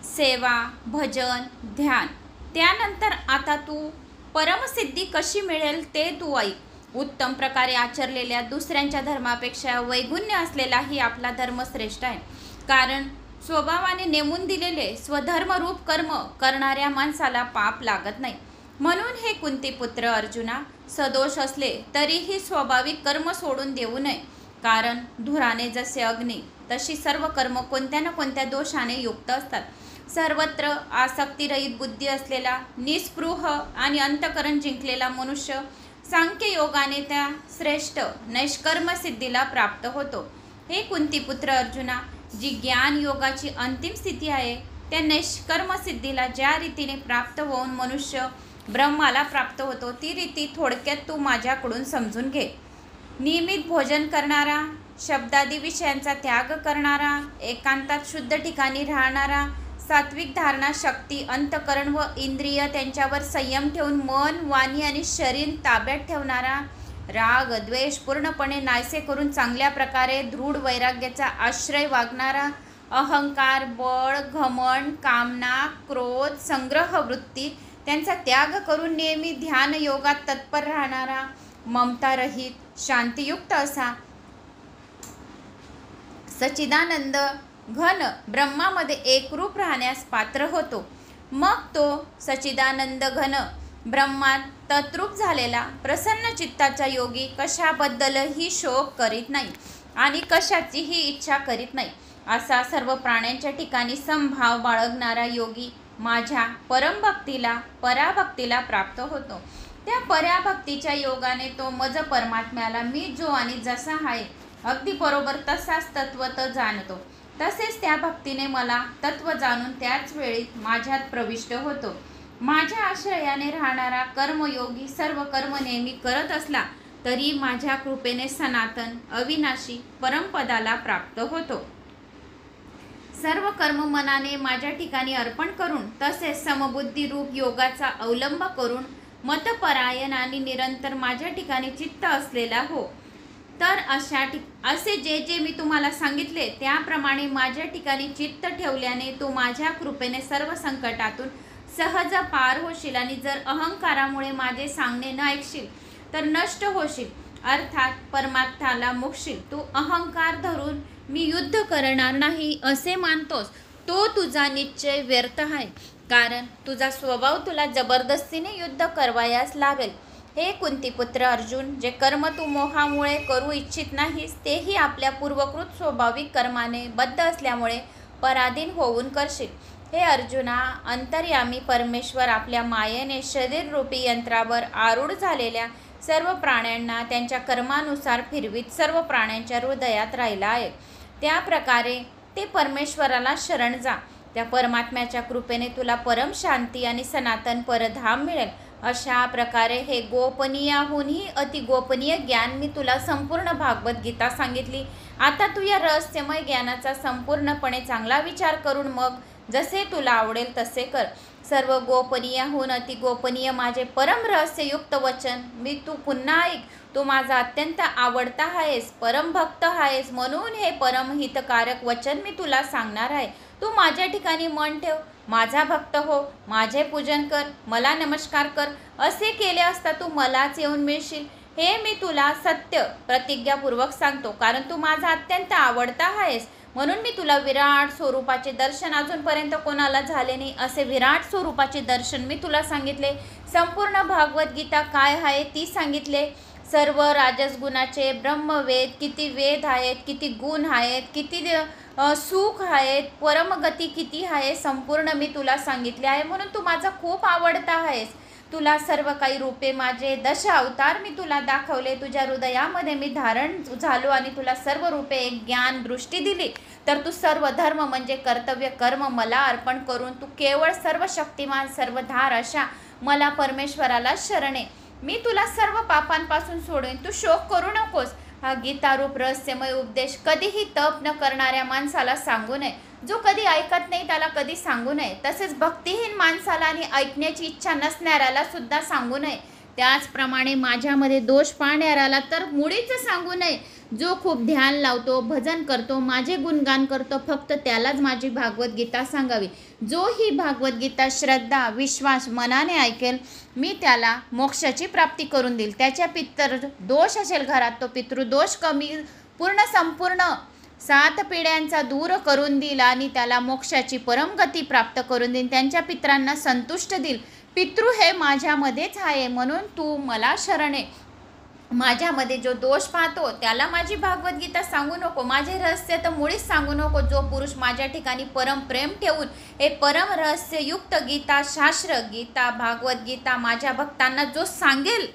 सेवा, भजन, ध्यान. त्यानंतर आता तू परमसिद्धी कशी मिळेल ते तू ऐक. उत्तम प्रकारे आचरलेल्या दुसऱ्यांच्या धर्मापेक्षा वैगुण्य असलेला ही आपला धर्म श्रेष्ठ आहे. कारण स्वभावाने नेमून दिलेले स्वधर्मरूप कर्म करणाऱ्या माणसाला पाप लागत नाही. म्हणून हे कुंतीपुत्र अर्जुना, सदोष असले तरीही स्वाभाविक कर्म सोडून देऊ नये. कारण धुराने जसे अग्नी तशी सर्व कर्म कोणत्या ना कोणत्या दोषाने युक्त असतात. सर्वत्र आसक्तिरहित बुद्धी असलेला, निस्पृह आणि अंतकरण जिंकलेला मनुष्य सांख्य योगाने त्या श्रेष्ठ नैष्कर्म सिद्धीला प्राप्त होतो. हे कुंतीपुत्र अर्जुना, जी ज्ञान योगाची अंतिम स्थिती आहे, त्या नैष्कर्म सिद्धीला ज्या रीतीने प्राप्त होऊन मनुष्य ब्रह्माला प्राप्त होतो ती रीती थोडक्यात तू माझ्याकडून समजून घे. नियमित भोजन करणारा, शब्दादी विषयांचा त्याग करणारा, एकांतात शुद्ध ठिकाणी राहणारा, सात्विक धारणा शक्ती, अंतकरण व इंद्रिय त्यांच्यावर संयम ठेवून मन, वाणी आणि शरीर ताब्यात ठेवणारा, राग द्वेष पूर्णपणे नाहीसे करून चांगल्या प्रकारे दृढ वैराग्याचा आश्रय वागणारा, अहंकार, बळ, घमंड, कामना, क्रोध, संग्रह वृत्ती त्यांचा त्याग करून नेहमी ध्यान योगात तत्पर राहणारा, ममतारहित, शांतियुक्त असा सच्चिदानंद घन ब्रह्मामध्ये एकरूप राहण्यास पात्र होतो. मग तो सच्चिदानंद घन ब्रह्मात तद्रूप झालेला प्रसन्न चित्ताचा योगी कशाबद्दलही शोक करीत नाही आणि कशाचीही इच्छा करीत नाही. असा सर्व प्राण्यांच्या ठिकाणी समभाव बाळगणारा योगी माझ्या परमभक्तीला, पराभक्तीला प्राप्त होतो. त्या पराभक्तीच्या योगाने तो मज परमात्म्याला मी जो आणि जसा आहे अगदी बरोबर तसाच तत्वत जाणतो. तसेच त्या भक्तीने मला तत्व जाणून त्याच वेळी माझ्यात प्रविष्ट होतो. माझ्या आश्रयाने राहणारा कर्मयोगी सर्व कर्म नेहमी करत असला तरी माझ्या कृपेने सनातन अविनाशी परमपदाला प्राप्त होतो. सर्व कर्म मनाने माझ्या ठिकाणी अर्पण करून तसेच समबुद्धी रूप योगाचा अवलंब करून मतपरायण आणि निरंतर माझ्या ठिकाणी चित्त असलेला हो. तर असे जे जे मी तुम्हाला सांगितले त्याप्रमाणे माझ्या ठिकाणी चित्त ठेवल्याने तू माझ्या कृपेने सर्व संकटातून सहज पार होशील आणि जर अहंकारामुळे माझे सांगणे न ऐकशील तर नष्ट होशील, अर्थात परमार्थाला मुकशील. तू अहंकार धरून मी युद्ध करणार नाही असे मानतोस तो तुझा निश्चय व्यर्थ आहे. कारण तुझा स्वभाव तुला जबरदस्तीने युद्ध करवायास लावेल. हे कुंतीपुत्र अर्जुन, जे कर्म तू मोहामुळे करू इच्छित नाहीस तेही आपल्या पूर्वकृत स्वाभाविक कर्माने बद्ध असल्यामुळे पराधीन होऊन करशील. हे अर्जुना, अंतर्यामी परमेश्वर आपल्या मायेने शरीररूपी यंत्रावर आरूढ झालेल्या सर्व प्राण्यांना त्यांच्या कर्मानुसार फिरवीत सर्व प्राण्यांच्या हृदयात राहिला आहे. त्या प्रकारे ते परमेश्वराला शरण जा. त्या परमात्म्याच्या कृपेने तुला परम शांती आणि सनातन परधाम मिळेल. अशा प्रकारे हे गोपनीयाहूनही अति गोपनीय ज्ञान मी तुला संपूर्ण भागवत गीता सांगितली. आता तू या रहस्यमय ज्ञानाचा संपूर्णपणे चांगला विचार करून मग जसे तुला आवडेल तसे कर. सर्व गोपनीयाहून अति गोपनीय माझे परम रहस्ययुक्त वचन मी तू पुन्हा ऐक. तू माझा अत्यंत आवडता आहेस, परम भक्त आहेस, म्हणून हे परम हितकारक वचन मी तुला सांगणार आहे. तू माझ्या ठिकाणी मन ठेव, माझा भक्त हो, माझे पूजन कर, मला नमस्कार कर. असे केले असता तू मलाच येऊन मिळशील. हे मी तुला सत्य प्रतिज्ञापूर्वक सांगतो, कारण तू माझा अत्यंत आवडता आहेस. म्हणून मी तुला विराट स्वरूपाचे दर्शन अजूनपर्यंत कोणाला झाले नाही असे विराट स्वरूपाचे दर्शन मी तुला सांगितले. संपूर्ण भागवत गीता काय आहे ती सांगितले. सर्व राजसगुणाचे ब्रह्मवेद, किती वेद आहेत, किती गुण आहेत, किती सुख आहेत, परमगती किती आहे, संपूर्ण मी तुला सांगितले आहे. म्हणून तू माझा खूप आवडता आहेस. तुला सर्व काही रूपे माझे दश अवतार मी तुला दाखवले. तुझ्या हृदयामध्ये मी धारण झालो आणि तुला सर्व रूपे एक ज्ञान दृष्टी दिली. तर तू सर्व धर्म म्हणजे कर्तव्य कर्म मला अर्पण करून तू केवळ सर्व शक्तिमान सर्वधार अशा मला परमेश्वराला शरणे. मी तुला सर्व पापांपासून सोडून तू शोक करू नकोस. हा गीतारूप रहस्यमय उपदेश कधीही तप न करणाऱ्या माणसाला सांगू नये. जो कधी ऐकत नाही त्याला कधी सांगू नये. तसेच भक्तिहीन माणसाला आणि ऐकण्याची इच्छा नसणाऱ्याला सुद्धा सांगू नये. त्याचप्रमाणे माझ्यामध्ये दोष पाहणाऱ्याला तर मुळीच सांगू नये. जो खूप ध्यान लावतो, भजन करतो, माझे गुणगान करतो, फक्त त्यालाच माझी भागवत गीता सांगावी. जो ही भागवत गीता श्रद्धा विश्वास मनाने ऐकेल मी त्याला मोक्षाची प्राप्ती करून देईल. त्याच्या पितर दोष असेल घरात तो पितृदोष कमी संपूर्ण 7 पिढ्यांचा दूर करून देईल आणि त्याला मोक्षाची परमगती प्राप्त करून देईल. त्यांच्या पितरांना संतुष्ट देईल. पितृ हे माझ्यामध्येच आहे म्हणून तू मला शरणे. माझ्यामध्ये जो दोष पाहतो त्याला माझी भागवत गीता सांगू नको. माझे रहस्य तर मुळीच सांगू नको. जो पुरुष माझ्या ठिकाणी परम प्रेम ठेवून हे परम रहस्ययुक्त गीता शास्त्र गीता भागवत गीता माझ्या भक्तांना जो सांगेल,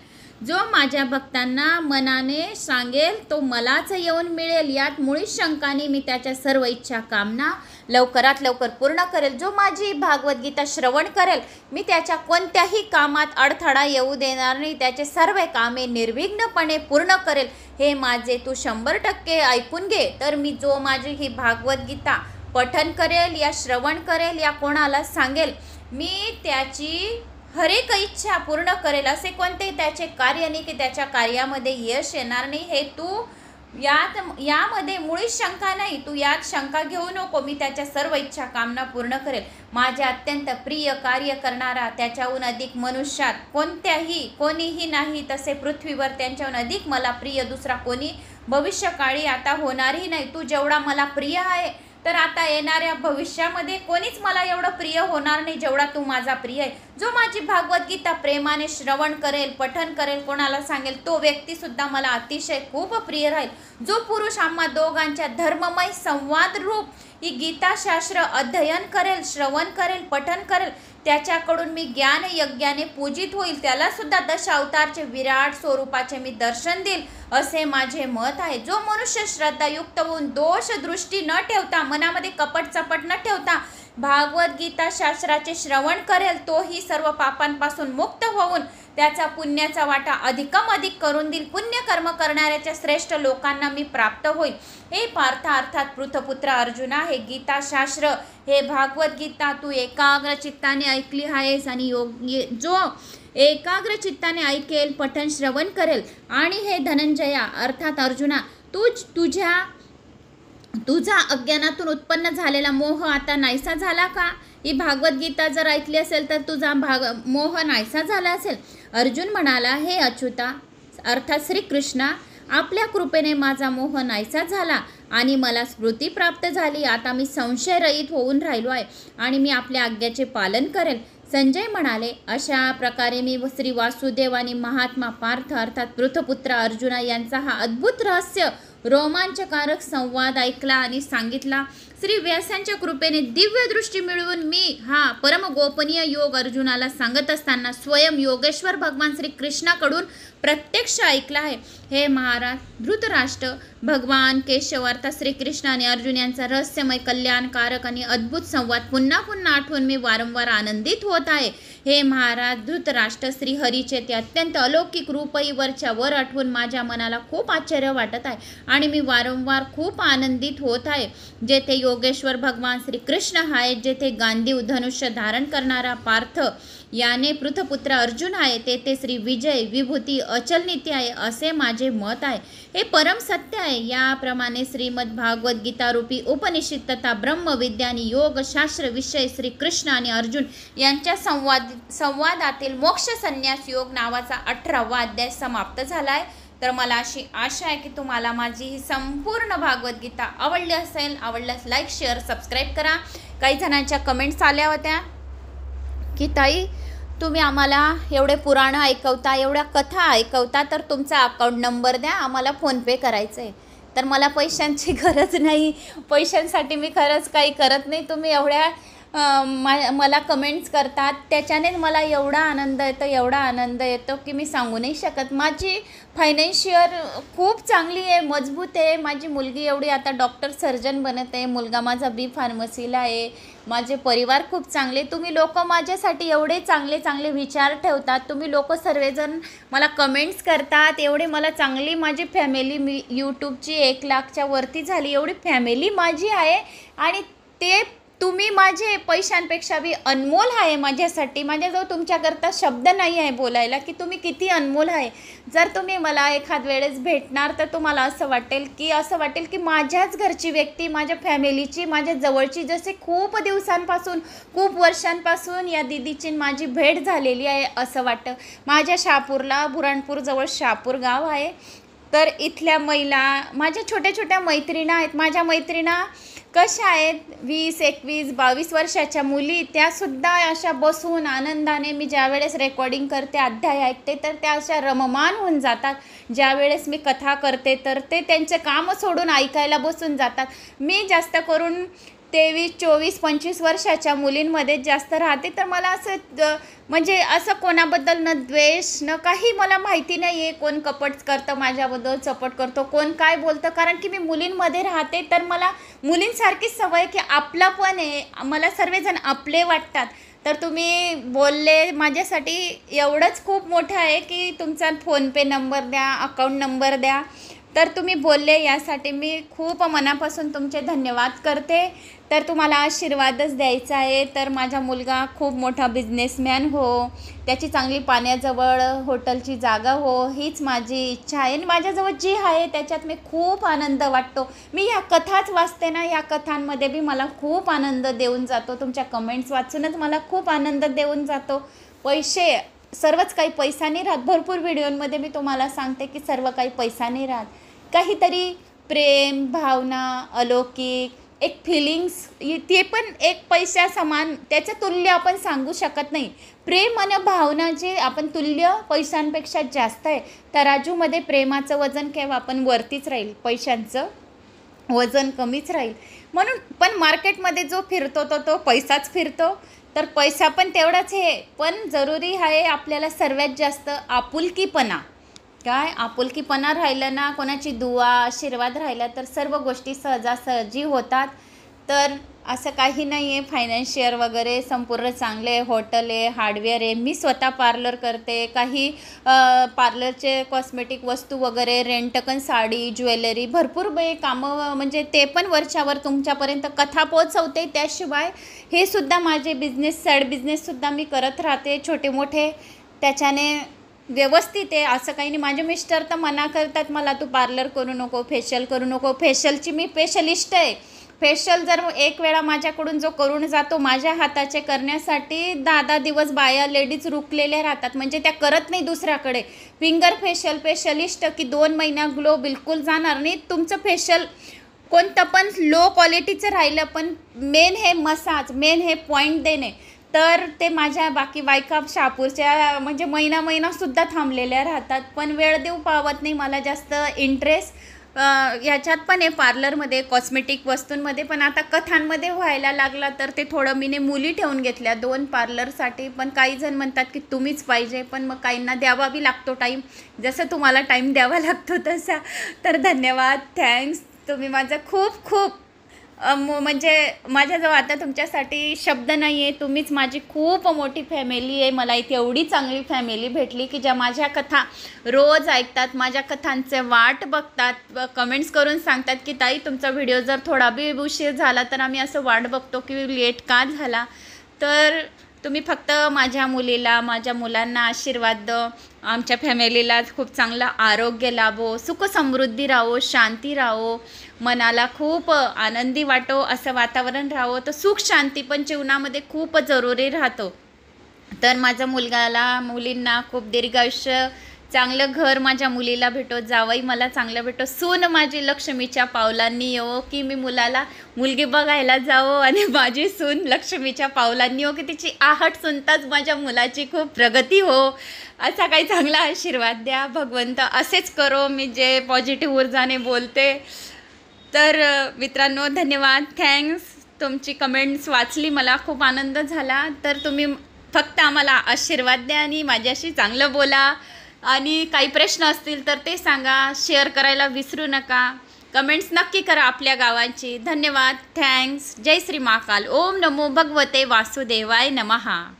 जो माझ्या भक्तांना मनाने सांगेल तो मलाच येऊन मिळेल. यात मुळीच शंकाने मी त्याच्या सर्व इच्छा कामना लवकरात लवकर पूर्ण करेल. जो माझी भागवत गीता श्रवण करेल मी त्याच्या कोणत्याही कामात अडथळा येऊ देणार नाही. त्याचे सर्व कामे निर्विघ्नपणे पूर्ण करेल. हे माझे तू 100% ऐकून घे. तर मी जो माझी ही भागवत गीता पठन करेल या श्रवण करेल या कोणाला सांगेल मी त्याची हर एक इच्छा पूर्ण करेल. असे कोणतेही त्याचे कार्य नाही की त्याच्या कार्यामध्ये यश येणार नाही. हे तू यामध्ये मुळीच शंका नाही. तू यात शंका घेऊ नको. मी त्याच्या सर्व इच्छा कामना पूर्ण करेल. माझे अत्यंत प्रिय कार्य करणारा त्याच्याहून अधिक मनुष्यात कोणीही नाही. तसे पृथ्वीवर त्यांच्याहून अधिक मला प्रिय दुसरा कोणी भविष्यकाळी आता होणारही नाही. तू जेवढा मला प्रिय आहे तर आता येणाऱ्या भविष्यामध्ये कोणीच मला एवढं प्रिय होणार नाही जेवढा तू माझा प्रिय आहे. जो माझी भागवत गीता प्रेमाने श्रवण करेल पठन करेल कोणाला सांगेल तो व्यक्तीसुद्धा मला अतिशय खूप प्रिय राहील. जो पुरुष आम्हा दोघांच्या धर्ममय संवाद रूप ही गीताशास्त्र अध्ययन करेल श्रवण करेल पठन करेल त्याच्याकडून मी ज्ञान यज्ञाने पूजित होईल. त्याला सुद्धा 10 अवतारचे विराट स्वरूपाचे मी दर्शन देईल असे माझे मत आहे. जो मनुष्य श्रद्धायुक्त होऊन दोष दृष्टी न ठेवता मनामध्ये कपट चपट न ठेवता भागवत गीता शास्त्राचे श्रवण करेल तोही सर्व पापांपासून मुक्त होऊन त्याचा पुण्याचा वाटा अधिक करून देईल. पुण्यकर्म करणाऱ्याच्या श्रेष्ठ लोकांना मी प्राप्त होईल. हे पार्थ अर्थात पृथपुत्र अर्जुना हे गीता शास्त्र हे भागवत गीता तू एकाग्र चित्ताने ऐकली आहेस आणि जो एकाग्र चित्ताने ऐकेल पठन श्रवण करेल आणि हे धनंजया अर्थात अर्जुना तुझा अज्ञानातून उत्पन्न झालेला मोह आता नाहीसा झाला का? ही भागवत गीता जर ऐकली असेल तर तुझा मोह नाहीसा झाला असेल. अर्जुन म्हणाला हे अच्युता अर्थात श्रीकृष्णा आपल्या कृपेने माझा मोह नाहीसा झाला आणि मला स्मृती प्राप्त झाली. आता मी संशयरहित होऊन राहिलो आहे आणि मी आपल्या आज्ञेचे पालन करेल. संजय म्हणाले अशा प्रकारे मी श्री वासुदेव आणि महात्मा पार्थ अर्थात पृथपुत्र अर्जुना यांचा हा अद्भुत रहस्य रोमांचकारक संवाद ऐकला आणि सांगितला. श्री व्यासांच्या कृपेने दिव्य दृष्टी मिळवून मी हा परम गोपनीय योग अर्जुनाला सांगत असताना स्वयं योगेश्वर भगवान श्री कृष्णाकडून प्रत्यक्ष ऐकला आहे. हे महाराज धृतराष्ट्र भगवान केशव अर्थात श्रीकृष्ण आणि अर्जुन यांचा रहस्यमय कल्याणकारक आणि अद्भुत संवाद पुन्हा पुन्हा आठवून मी वारंवार आनंदित होत आहे. हे महाराज धृतराष्ट्र श्रीहरीचे ते अत्यंत अलौकिक रूपही वरच्या वर आठवून माझ्या मनाला खूप आश्चर्य वाटत आहे आणि मी वारंवार खूप आनंदित होत आहे. जेथे योगेश्वर भगवान श्रीकृष्ण आहेत जेथे गांधीव धनुष्य धारण करणारा पार्थ याने पृथपुत्र अर्जुन आहे तेथे श्री विजय विभूती अचल नीती आहे असे माझे मत आहे. हे परम सत्य आहे. याप्रमाणे श्रीमद भागवत गीता रूपी उपनिषद तथा ब्रह्मविद्या आणि योगशास्त्र विषय श्रीकृष्ण आणि अर्जुन यांच्या संवादातील मोक्ष संन्यास योग नावाचा 18वा अध्याय समाप्त झाला आहे. तर मला अशी आशा आहे की तुम्हाला माझी ही संपूर्ण भागवत गीता आवडली असेल. आवडल्यास लाईक शेअर सबस्क्राईब करा. काही जणांच्या कमेंट्स आल्या होत्या की ताई तुम्ही आम्हाला एवढे पुराणं ऐकवता, एवढ्या कथा ऐकवता, तर तुमचा अकाउंट नंबर द्या, आम्हाला फोनपे करायचं आहे. तर मला पैशांची गरज नाही, पैशांसाठी मी खरंच काही करत नाही. तुम्ही एवढ्या मला कमेंट्स करतात, त्याच्यानेच मला एवढा आनंद येतो की मी सांगू नाही शकत. माझी फायनान्शियल खूप चांगली आहे, मजबूत आहे. माझी मुलगी एवढी आता डॉक्टर सर्जन बनत आहे, मुलगा माझा बी फार्मसीला आहे, माझे परिवार खूप चांगले. तुम्ही लोक माझ्यासाठी एवढे चांगले विचार ठेवतात, तुम्ही लोक सर्वजण मला कमेंट्स करतात, एवढे मला चांगली माझी फॅमिली, मी यूट्यूबची 1 लाखच्या वरती झाली एवढी फॅमिली माझी आहे. आणि ते तुम्ही माझे पैशांपेक्षा बी अनमोल आहे माझ्यासाठी. माझ्याजवळ तुमच्याकरता शब्द नाही आहे बोलायला की तुम्ही किती अनमोल आहे. जर तुम्ही मला एखाद वेळेस भेटणार तर तुम्हाला असं वाटेल की माझ्याच घरची व्यक्ती, माझ्या फॅमिलीची, माझ्या जवळची, जसे खूप दिवसांपासून, खूप वर्षांपासून या दीदीची माझी भेट झालेली आहे असं वाटतं. माझ्या शहापूरला, बुऱ्हाणपूरजवळ शहापूर गाव आहे. तर इथल्या महिला माझ्या छोट्या मैत्रिणी आहेत. माझ्या मैत्रिणी कशा आहेत, 20, 21, 22 वर्षाच्या मुली, त्यासुद्धा अशा बसून आनंदाने, मी ज्यावेळेस रेकॉर्डिंग करते, अध्याय ऐकते, तर त्या अशा रममान होऊन जातात. ज्यावेळेस मी कथा करते तर ते त्यांचे कामं सोडून ऐकायला बसून जातात. मी जास्त करून 23, 24, 25 वर्षाच्या मुलींमध्ये जास्त राहते. तर मला असं म्हणजे असं कोणाबद्दल न द्वेष न काही मला माहिती नाही आहे. कोण कपट करतं माझ्याबद्दल, चपट करतो, कोण काय बोलतं. कारण की मी मुलींमध्ये राहते, तर मला मुलींसारखीच सवय की आपला पण आहे, मला सर्वजण आपले वाटतात. तर तुम्ही बोलले माझ्यासाठी एवढंच खूप मोठं आहे की तुमचा फोनपे नंबर द्या, अकाउंट नंबर द्या. तर तुम्ही बोलले यासाठी मी खूप मनापासून तुमचे धन्यवाद करते. तर तुम्हाला आशीर्वादच द्यायचा आहे. तर माझा मुलगा खूप मोठा बिझनेसमॅन हो, त्याची चांगली पाण्याजवळ हॉटेलची जागा हो, हीच माझी इच्छा आहे. आणि माझ्याजवळ जी आहे त्याच्यात मी खूप आनंद वाटतो. मी ह्या कथाच वाचते ना, या कथांमध्ये बी मला खूप आनंद देऊन जातो. तुमच्या कमेंट्स वाचूनच मला खूप आनंद देऊन जातो. पैसे सर्वच काही पैसा नाही राहत. भरपूर व्हिडिओमध्ये मी तुम्हाला सांगते की सर्व काही पैसा नाही राहत. काहीतरी प्रेम, भावना, अलौकिक, एक फिलिंग्स, ते पण एक पैशा समान, त्याचं तुल्य आपण सांगू शकत नाही. प्रेम आणि भावना जे आपण तुल्य पैशांपेक्षा जास्त आहे. तराजूमध्ये प्रेमाचं वजन केव्हा आपण वरतीच राहील, पैशांचं वजन कमीच राहील. म्हणून पण मार्केटमध्ये जो फिरतो तो पैसाच फिरतो. तर पैसा पण तेवढाच आहे, पण जरुरी आहे आपल्याला सर्वात जास्त आपुलकीपणा. आपुलकीपणा राहिलं ना, कोणाची दुआ, आशीर्वाद राहिला तर सर्व गोष्टी सहजासहजी होतात. तर असं काही नाही आहे. फायनान्शियल वगैरे संपूर्ण चांगले आहे. हॉटेल आहे, हार्डवेअर आहे. मी स्वतः पार्लर करते. काही पार्लरचे कॉस्मेटिक वस्तू वगैरे, रेंटकन साडी, ज्वेलरी, भरपूर कामं, म्हणजे ते पण वरच्यावर तुमच्यापर्यंत कथा पोहोचवते. त्याशिवाय हे सुद्धा माझे बिझनेस, साईड बिझनेससुद्धा मी करत राहते छोटे मोठे. त्याच्याने व्यवस्थित आहे, असं काही नाही. माझे मिस्टर तर मना करतात मला, तू पार्लर करू नको, फेशियल करू नको. फेशियलची मी स्पेशलिस्ट आहे. फेशियल जर एक वेळा माझ्याकडून जो करून जातो, माझ्या हाताचे करण्यासाठी 10-10 दिवस बाया लेडीज रुकलेल्या राहतात, म्हणजे त्या करत नाही दुसऱ्याकडे. फिंगर फेशियल स्पेशलिस्ट की 2 महिना ग्लो बिलकुल जाणार नाही. तुमचं फेशियल कोणतं पण लो क्वालिटीचं राहिलं, पण मेन हे मसाज, मेन हे पॉईंट देणे, तर ते माझ्या बाकी बायका शहापूरच्या म्हणजे महिनासुद्धा थांबलेल्या राहतात. पण वेळ देऊ पावत नाही. मला जास्त इंटरेस्ट ह्याच्यात पण आहे, पार्लरमध्ये, कॉस्मेटिक वस्तूंमध्ये. पण आता कथांमध्ये व्हायला लागला तर ते थोडं मीने मुली ठेवून घेतल्या 2 पार्लरसाठी. पण काही जण म्हणतात की तुम्हीच पाहिजे, पण मग काहींना द्यावा बी लागतो टाईम, जसं तुम्हाला टाईम द्यावा लागतो तसा. तर धन्यवाद, थँक्स. तुम्ही माझं खूप खूप म्हणजे माझ्याजवळ आता तुमच्यासाठी शब्द नाही आहे. तुम्हीच माझी खूप मोठी फॅमिली आहे. मला इथे एवढी चांगली फॅमिली भेटली की ज्या माझ्या कथा रोज ऐकतात, माझ्या कथांचे वाट बघतात, कमेंट्स करून सांगतात की ताई तुमचा व्हिडिओ जर थोडा बी उशीर झाला तर आम्ही असं वाट बघतो की लेट का झाला. तर तुम्ही फक्त माझ्या मुलीला, माझ्या मुलांना आशीर्वाद द्या. आमच्या फॅमिलीला खूप चांगलं आरोग्य लाभो, सुख समृद्धी राहो, शांती राहो, मनाला खूप आनंदी वाटो, असं वातावरण राहावं. तर सुख शांती पण जीवनामध्ये खूप जरुरी राहतो. तर माझ्या मुलींना खूप दीर्घायुष्य, चांगलं घर माझ्या मुलीला भेटो, जावई मला चांगलं भेटो, सून माझी लक्ष्मीच्या पावलांनी येवो, की मी मुलगी बघायला जावो आणि माझी सून लक्ष्मीच्या पावलांनी हो, की तिची आहट सुनताच माझ्या मुलाची खूप प्रगती हो, असा काही चांगला आशीर्वाद द्या भगवंत. असेच करो मी जे पॉझिटिव्ह ऊर्जाने बोलते. तर मित्रांनो, धन्यवाद, थँक्स. तुमची कमेंट्स वाचली, मला खूप आनंद झाला. तर तुम्ही फक्त आम्हाला आशीर्वाद द्या आणि माझ्याशी चांगलं बोला आणि काही प्रश्न असतील तर ते सांगा. शेअर करायला विसरू नका. कमेंट्स नक्की करा आपल्या गावांची. धन्यवाद, थँक्स. जय श्री महाकाल. ओम नमो भगवते वासुदेवाय नमः.